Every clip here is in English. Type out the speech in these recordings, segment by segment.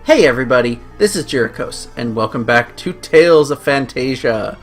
Hey everybody, this is Jerichos, and welcome back to Tales of Phantasia.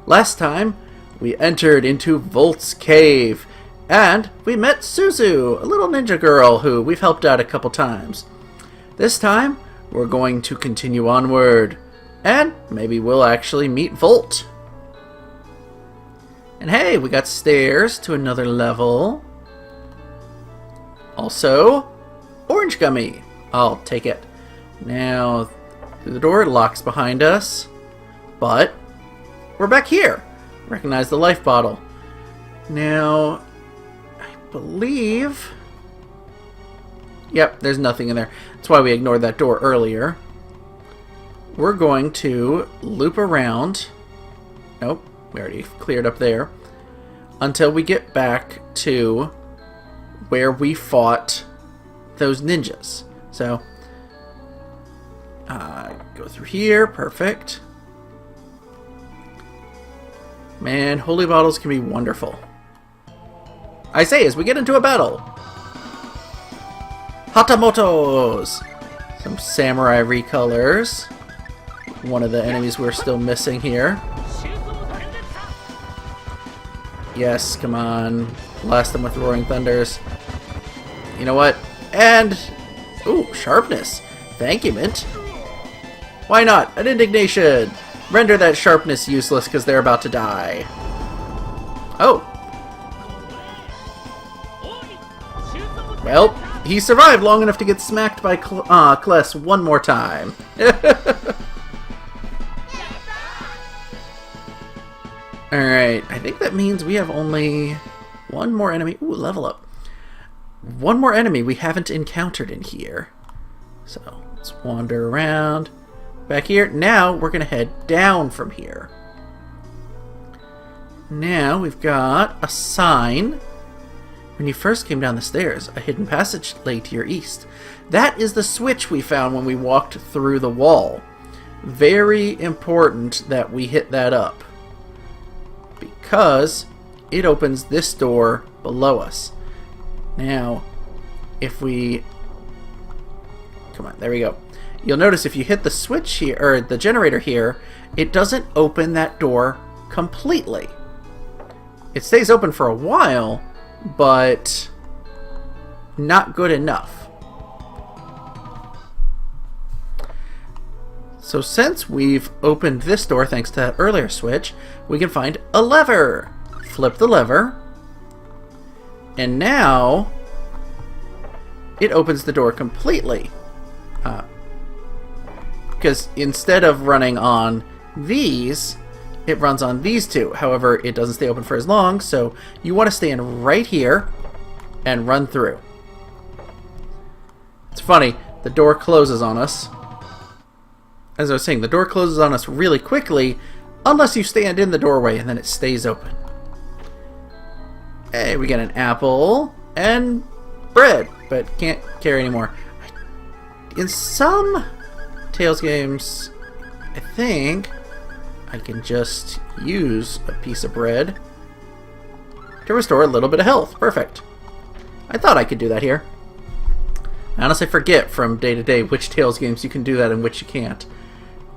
Last time, we entered into Volt's cave, and we met Suzu, a little ninja girl who we've helped out a couple times. This time, we're going to continue onward, and maybe we'll actually meet Volt. And hey, we got stairs to another level. Also, orange gummy. I'll take it. Now, through the door, it locks behind us. But, we're back here. Recognize the life bottle. Now, I believe... Yep, there's nothing in there. That's why we ignored that door earlier. We're going to loop around. Nope, we already cleared up there. Until we get back to where we fought those ninjas. So, go through here. Perfect. Man, holy bottles can be wonderful. I say, as we get into a battle. Hatamotos! Some samurai recolors. One of the enemies we're still missing here. Yes, come on. Blast them with roaring thunders. You know what? And... ooh, sharpness. Thank you, Mint. Why not? An indignation! Render that sharpness useless because they're about to die. Oh. Well, he survived long enough to get smacked by Kless one more time. Alright, I think that means we have only one more enemy. Ooh, level up. One more enemy we haven't encountered in here. So, let's wander around. Back here. Now, we're going to head down from here. Now, we've got a sign. When you first came down the stairs, a hidden passage lay to your east. That is the switch we found when we walked through the wall. Very important that we hit that up, because it opens this door below us. Now, if we... come on, there we go. You'll notice if you hit the switch here, or the generator here, it doesn't open that door completely. It stays open for a while, but not good enough. So since we've opened this door thanks to that earlier switch, we can find a lever. Flip the lever. And now it opens the door completely. Because instead of running on these, it runs on these two. However, it doesn't stay open for as long, so you want to stand right here and run through. It's funny, the door closes on us. As I was saying, the door closes on us really quickly, unless you stand in the doorway and then it stays open. Hey, we get an apple and bread, but can't carry anymore. In some Tales games, I think I can just use a piece of bread to restore a little bit of health. Perfect. I thought I could do that here. I honestly forget from day to day which Tales games you can do that and which you can't.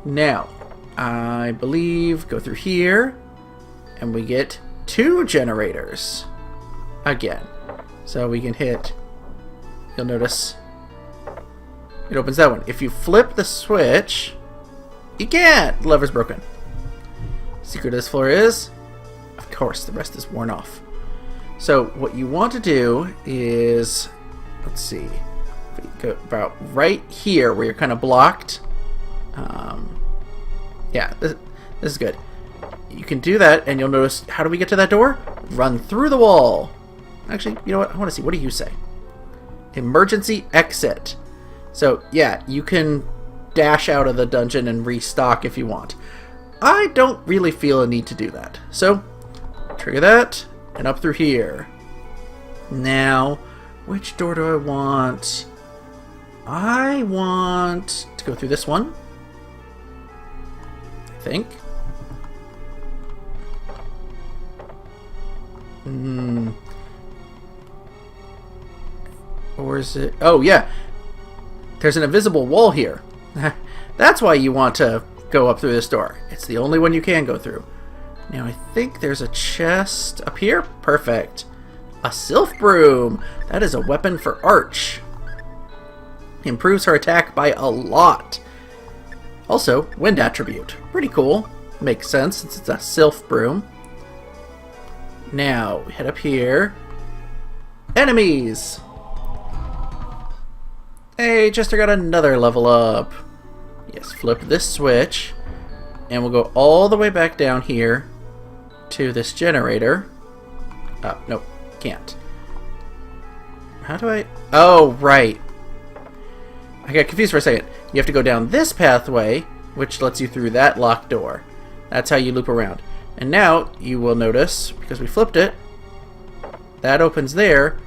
Now, I believe go through here, and we get 2 generators again. So we can hit, you'll notice, it opens that one. If you flip the switch, you can't! The lever's broken. Secret of this floor is, of course, the rest is worn off. So what you want to do is, let's see, if we go about right here where you're kind of blocked. Yeah, this is good. You can do that, and you'll notice, how do we get to that door? Run through the wall. Actually, you know what? I want to see. What do you say? Emergency exit. So, yeah, you can dash out of the dungeon and restock if you want. I don't really feel a need to do that. So, trigger that, and up through here. Now, which door do I want? I want to go through this one. I think. Or is it... oh, yeah. There's an invisible wall here. That's why you want to go up through this door. It's the only one you can go through. Now I think there's a chest up here. Perfect. A sylph broom. That is a weapon for Arch. Improves her attack by a lot. Also, wind attribute. Pretty cool. Makes sense since it's a sylph broom. Now, we head up here. Enemies! Hey, Jester got another level up. Yes, flip this switch. And we'll go all the way back down here to this generator. Oh, nope, can't. How do I... Oh, right. I got confused for a second. You have to go down this pathway, which lets you through that locked door. That's how you loop around. And now, you will notice, because we flipped it, that opens there.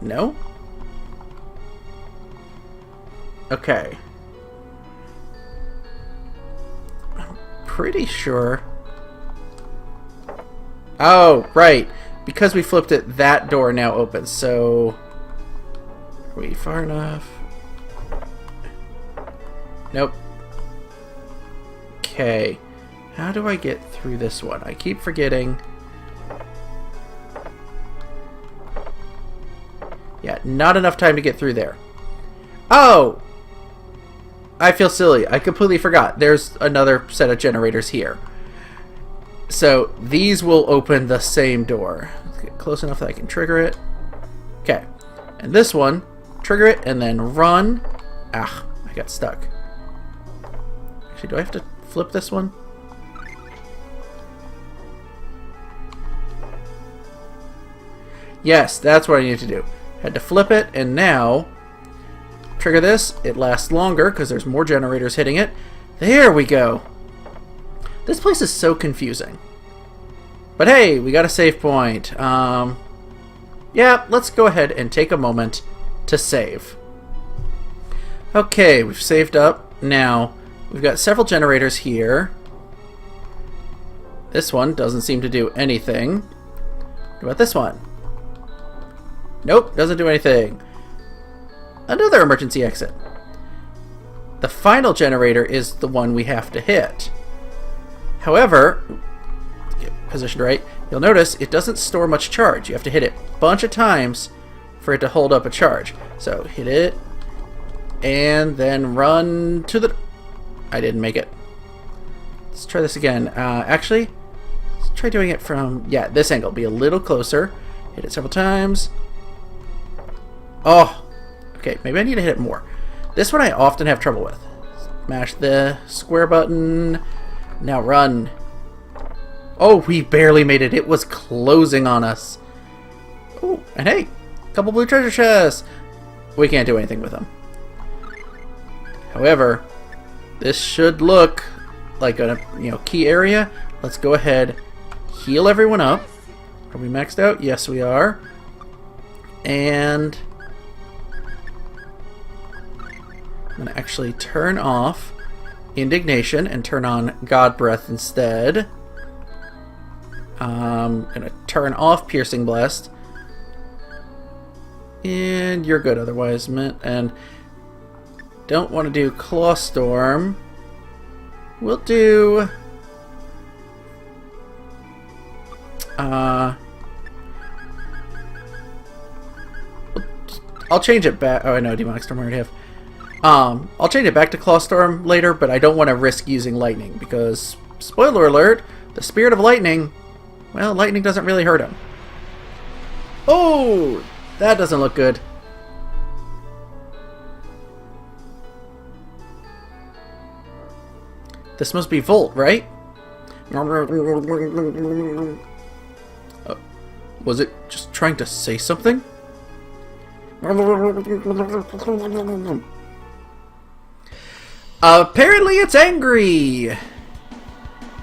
No? Okay. I'm pretty sure... Oh, right. Because we flipped it, that door now opens. So... Are we far enough? Nope. Okay. How do I get through this one? I keep forgetting. Yeah, not enough time to get through there. Oh! I feel silly. I completely forgot. There's another set of generators here. So, these will open the same door. Let's get close enough that I can trigger it. Okay. And this one, trigger it and then run. Ah, I got stuck. Actually, do I have to flip this one? Yes, that's what I need to do. Had to flip it, and now trigger this. It lasts longer because there's more generators hitting it. There we go. This place is so confusing. But hey, we got a save point. Yeah, let's go ahead and take a moment to save. Okay, we've saved up. Now, we've got several generators here. This one doesn't seem to do anything. What about this one? Nope, doesn't do anything. Another emergency exit. The final generator is the one we have to hit. However, get positioned right, you'll notice it doesn't store much charge. You have to hit it a bunch of times for it to hold up a charge. So hit it, and then run to the... I didn't make it. Let's try this again. Actually, let's try doing it from... Yeah, this angle. Be a little closer. Hit it several times. Oh! Okay, maybe I need to hit it more. This one I often have trouble with. Smash the square button. Now run. Oh, we barely made it. It was closing on us. Oh, and hey, a couple blue treasure chests. We can't do anything with them. However, this should look like a key area. Let's go ahead, heal everyone up. Are we maxed out? Yes, we are. And I'm going to actually turn off Indignation and turn on God Breath instead. I'm going to turn off Piercing Blast. And you're good otherwise, Mint. And don't want to do Claw Storm. We'll do... I'll change it back. Oh, I know, Demonic Storm I already have. I'll change it back to Claw Storm later, but I don't want to risk using Lightning because, spoiler alert, the Spirit of Lightning, well, Lightning doesn't really hurt him. Oh, that doesn't look good. This must be Volt, right? Was it just trying to say something? Apparently it's angry!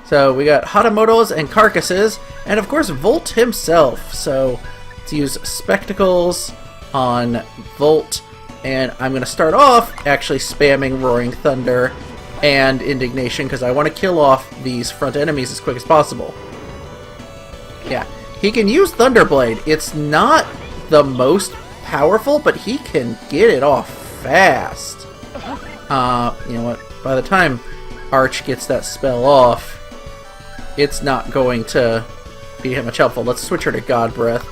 So we got Hatamotos and Carcasses, and of course Volt himself. So let's use Spectacles on Volt, and I'm going to start off actually spamming Roaring Thunder and Indignation because I want to kill off these front enemies as quick as possible. Yeah, he can use Thunderblade. It's not the most powerful, but he can get it off fast. You know what? By the time Arch gets that spell off, it's not going to be much helpful. Let's switch her to God Breath.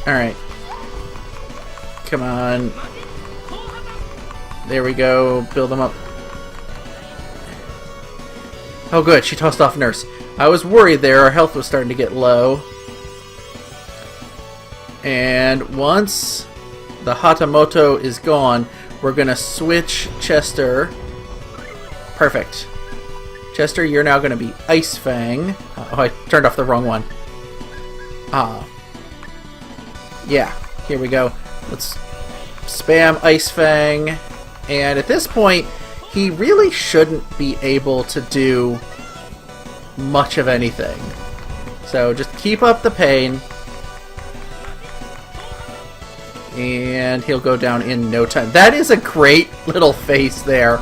Alright. Come on. There we go. Build them up. Oh good, she tossed off Nurse. I was worried there. Our health was starting to get low. And once the Hatamoto is gone, we're going to switch Chester. Perfect. Chester, you're now going to be Ice Fang. Oh, I turned off the wrong one. Yeah, here we go. Let's spam Ice Fang. And at this point, he really shouldn't be able to do much of anything. So just keep up the pain. And he'll go down in no time. That is a great little face there.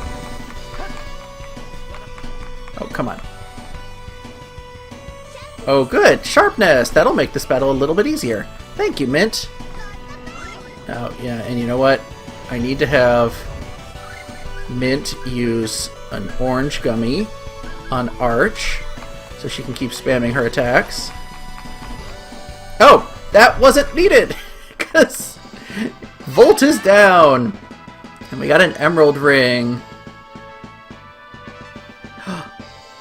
Oh, come on. Oh, good. Sharpness. That'll make this battle a little bit easier. Thank you, Mint. Oh, yeah, and you know what? I need to have Mint use an orange gummy on Arch so she can keep spamming her attacks. Oh, that wasn't needed because Volt is down. And we got an emerald ring.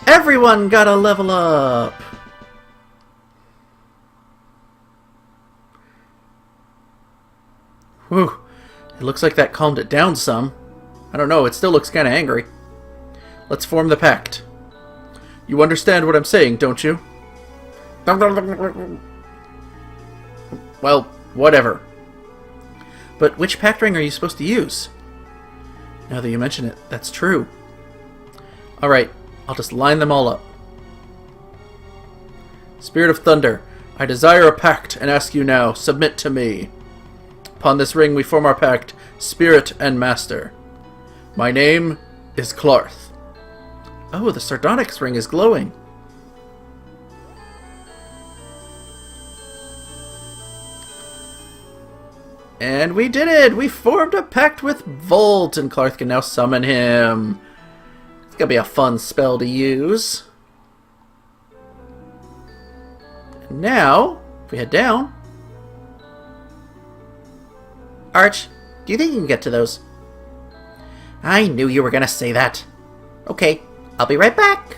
Everyone got a level up. Whew. It looks like that calmed it down some. I don't know, it still looks kind of angry. Let's form the pact. You understand what I'm saying, don't you? Well, whatever. But which pact ring are you supposed to use? Now that you mention it, that's true. Alright, I'll just line them all up. Spirit of Thunder, I desire a pact and ask you now, submit to me. Upon this ring we form our pact, Spirit and Master. My name is Clarth. Oh, the Sardonyx ring is glowing. And we did it! We formed a pact with Volt, and Clarth can now summon him. It's gonna be a fun spell to use. And now, if we head down... Arch, do you think you can get to those? I knew you were gonna say that. Okay, I'll be right back.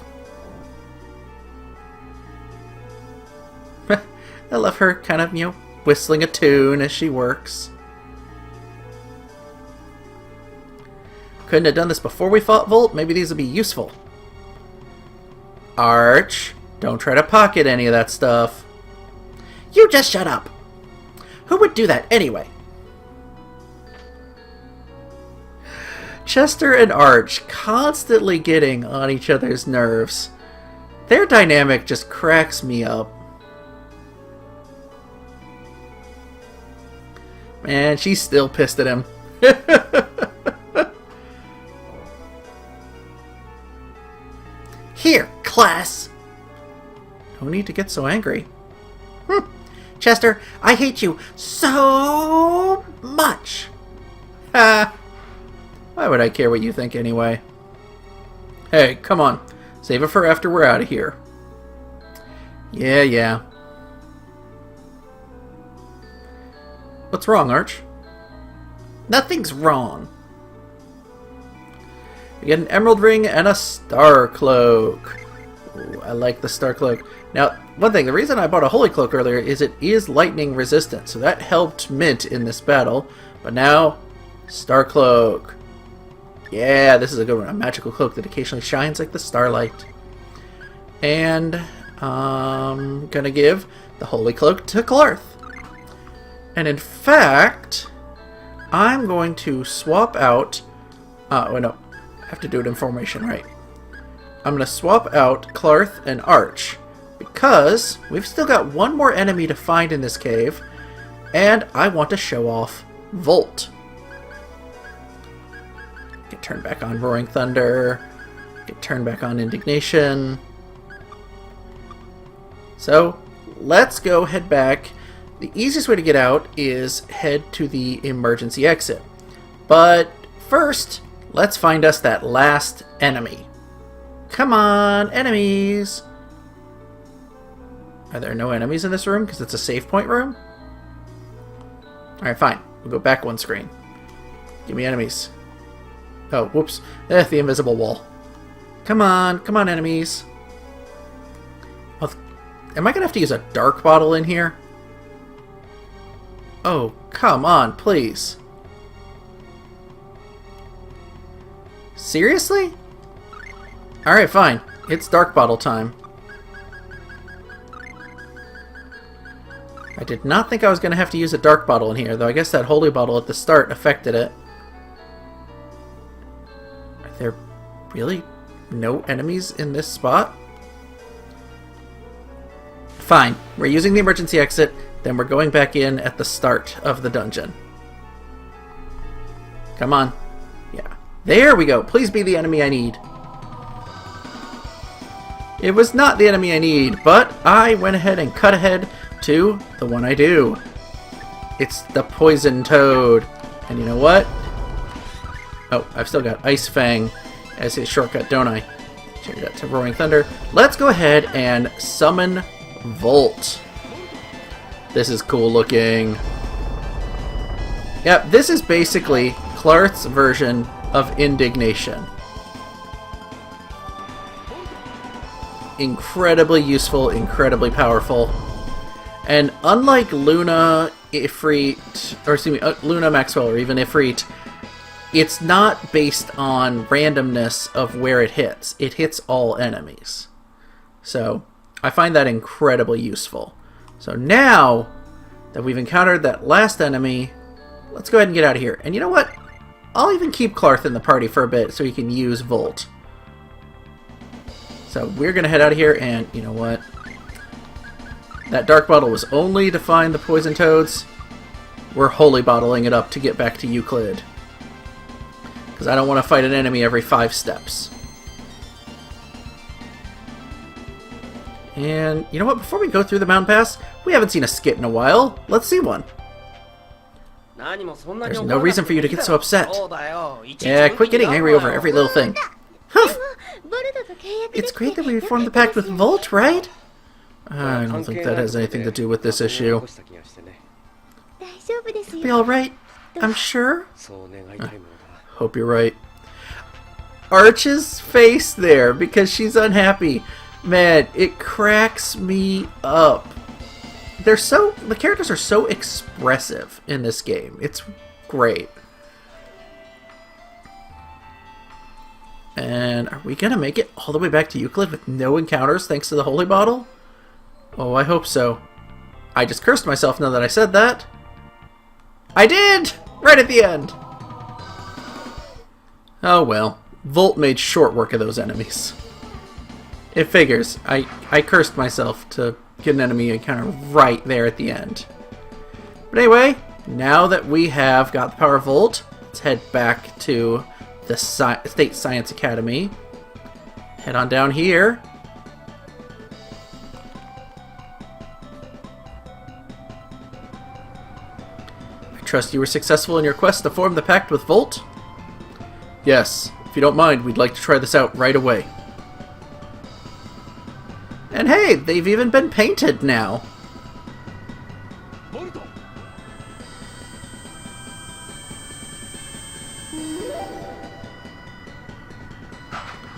I love her kind of, you know, whistling a tune as she works. Couldn't have done this before we fought Volt. Maybe these would be useful. Arch, don't try to pocket any of that stuff. You just shut up. Who would do that anyway? Chester and Arch constantly getting on each other's nerves. Their dynamic just cracks me up. Man, she's still pissed at him. Here, class! No need to get so angry. Chester, I hate you so much! Why would I care what you think anyway? Hey, come on. Save it for after we're out of here. Yeah. What's wrong, Arch? Nothing's wrong. We get an emerald ring and a star cloak. Ooh, I like the star cloak. Now, one thing, the reason I bought a holy cloak earlier is it is lightning resistant, so that helped Mint in this battle. But now, star cloak. Yeah, this is a good one. A magical cloak that occasionally shines like the starlight. And I'm gonna give the holy cloak to Clarth. And in fact, I'm going to swap out... wait, no. I have to do it in formation, right? I'm going to swap out Clarth and Arch, because we've still got one more enemy to find in this cave, and I want to show off Volt. Get turned back on Roaring Thunder. Get turned back on Indignation. So, let's go head back. The easiest way to get out is head to the emergency exit. But first, let's find us that last enemy. Come on, enemies! Are there no enemies in this room because it's a save point room? Alright, fine. We'll go back one screen. Give me enemies. Oh, whoops. The invisible wall. Come on, enemies. Oh, am I going to have to use a dark bottle in here? Oh, come on, please. Seriously? Alright, fine. It's dark bottle time. I did not think I was going to have to use a dark bottle in here, though I guess that holy bottle at the start affected it. Are there really no enemies in this spot? Fine. We're using the emergency exit, then we're going back in at the start of the dungeon. Come on. Yeah. There we go. Please be the enemy I need. It was not the enemy I need, but I went ahead and cut ahead to the one I do. It's the poison toad. And you know what? Oh, I've still got Ice Fang as his shortcut, don't I? Change that to Roaring Thunder. Let's go ahead and summon Volt. This is cool looking. Yep, this is basically Clarth's version of Indignation. Incredibly useful, incredibly powerful. And unlike Luna, Ifrit, or excuse me, Luna, Maxwell, or even Ifrit, it's not based on randomness of where it hits. It hits all enemies. So, I find that incredibly useful. So now that we've encountered that last enemy, let's go ahead and get out of here. And you know what? I'll even keep Clarth in the party for a bit so he can use Volt. So we're going to head out of here, and you know what? That dark bottle was only to find the poison toads. We're holy bottling it up to get back to Euclid. Because I don't want to fight an enemy every 5 steps. And you know what? Before we go through the mountain pass, we haven't seen a skit in a while. Let's see one. There's no reason for you to get so upset. Yeah, quit getting angry over every little thing. Humph! It's great that we formed the pact with Volt, right? I don't think that has anything to do with this issue. It'll be alright, I'm sure. Hope you're right. Arch's face there, because she's unhappy. Man, it cracks me up. The characters are so expressive in this game. It's great. And are we gonna make it all the way back to Euclid with no encounters thanks to the holy bottle? Oh, I hope so. I just cursed myself now that I said that. I did! Right at the end! Oh well. Volt made short work of those enemies. It figures. I cursed myself to get an enemy encounter right there at the end. But anyway, now that we have got the power of Volt, let's head back to the State Science Academy. Head on down here. I trust you were successful in your quest to form the pact with Volt? Yes. If you don't mind, we'd like to try this out right away. And hey, they've even been painted now.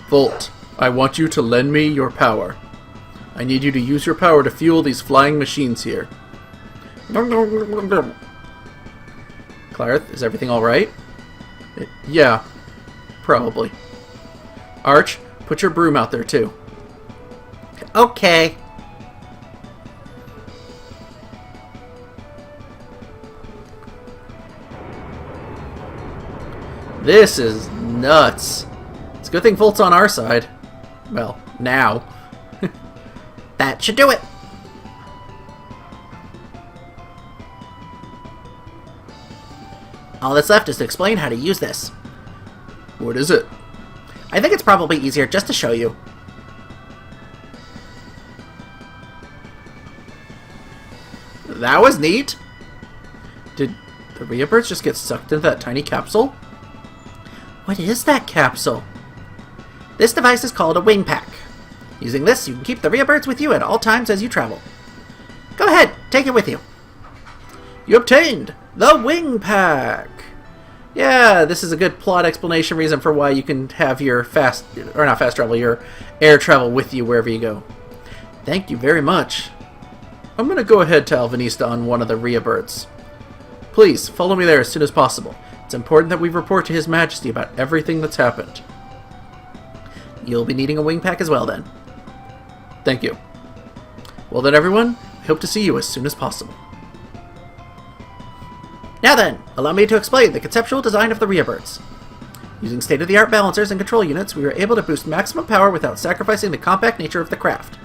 Volt, I want you to lend me your power. I need you to use your power to fuel these flying machines here. Clarth, is everything alright? Yeah, probably. Arch, put your broom out there too. Okay. This is nuts. It's a good thing Volt's on our side. Well, now. That should do it. All that's left is to explain how to use this. What is it? I think it's probably easier just to show you. That was neat. Did the Rhea birds just get sucked into that tiny capsule? What is that capsule? This device is called a wing pack. Using this, you can keep the Rhea birds with you at all times as you travel. Go ahead, take it with you. You obtained the wing pack. Yeah, this is a good plot explanation reason for why you can have your your air travel with you wherever you go. Thank you very much. I'm going to go ahead to Alvanista on one of the Rhea birds. Please, follow me there as soon as possible. It's important that we report to His Majesty about everything that's happened. You'll be needing a wing pack as well then. Thank you. Well then everyone, I hope to see you as soon as possible. Now then, allow me to explain the conceptual design of the Rhea birds. Using state-of-the-art balancers and control units, we were able to boost maximum power without sacrificing the compact nature of the craft.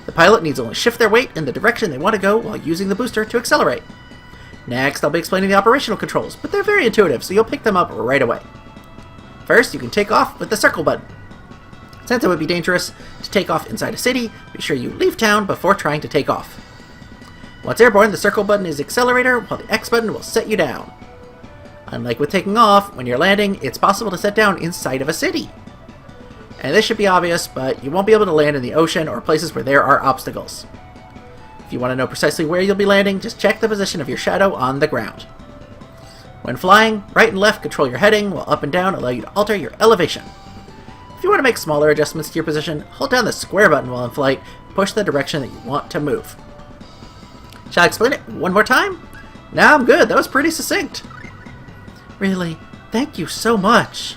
The pilot needs only shift their weight in the direction they want to go while using the booster to accelerate. Next, I'll be explaining the operational controls, but they're very intuitive, so you'll pick them up right away. First, you can take off with the circle button. Since it would be dangerous to take off inside a city, be sure you leave town before trying to take off. Once airborne, the circle button is accelerator, while the X button will set you down. Unlike with taking off, when you're landing, it's possible to set down inside of a city. And this should be obvious, but you won't be able to land in the ocean or places where there are obstacles. If you want to know precisely where you'll be landing, just check the position of your shadow on the ground. When flying, right and left control your heading, while up and down allow you to alter your elevation. If you want to make smaller adjustments to your position, hold down the square button while in flight and push the direction that you want to move. Shall I explain it one more time? No, I'm good. That was pretty succinct. Really, thank you so much.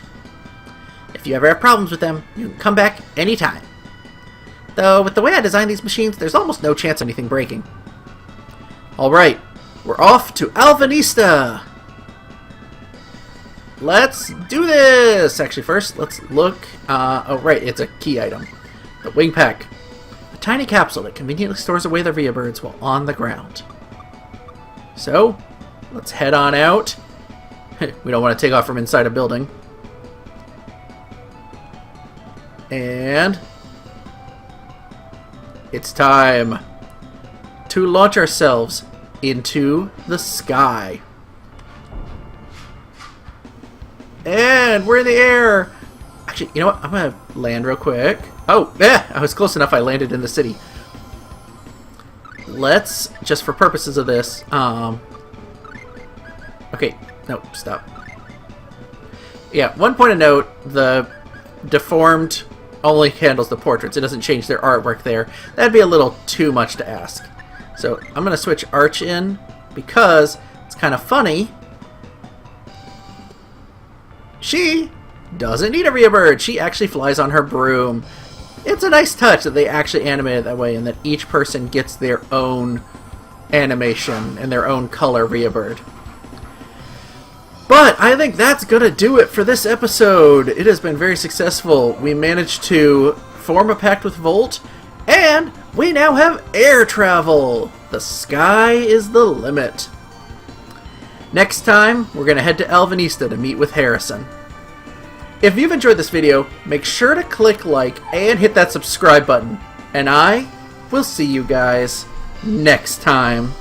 If you ever have problems with them, you can come back anytime. Though, with the way I designed these machines, there's almost no chance of anything breaking. Alright, we're off to Alvanista! Let's do this! Actually, first, let's look. Oh, right, it's a key item. The wing pack. A tiny capsule that conveniently stores away the Rhea birds while on the ground. So, let's head on out. We don't want to take off from inside a building. And it's time to launch ourselves into the sky. And we're in the air. Actually, you know what? I'm going to land real quick. Oh, yeah, I was close enough. I landed in the city. Let's, just for purposes of this, okay, no, stop. Yeah, one point of note, the deformed only handles the portraits. It doesn't change their artwork there. That'd be a little too much to ask. So I'm going to switch Arch in because it's kind of funny. She doesn't need a Rhea bird. She actually flies on her broom. It's a nice touch that they actually animate it that way and that each person gets their own animation and their own color Rhea bird. But I think that's going to do it for this episode. It has been very successful. We managed to form a pact with Volt, and we now have air travel. The sky is the limit. Next time, we're going to head to Alvanista to meet with Harrison. If you've enjoyed this video, make sure to click like and hit that subscribe button. And I will see you guys next time.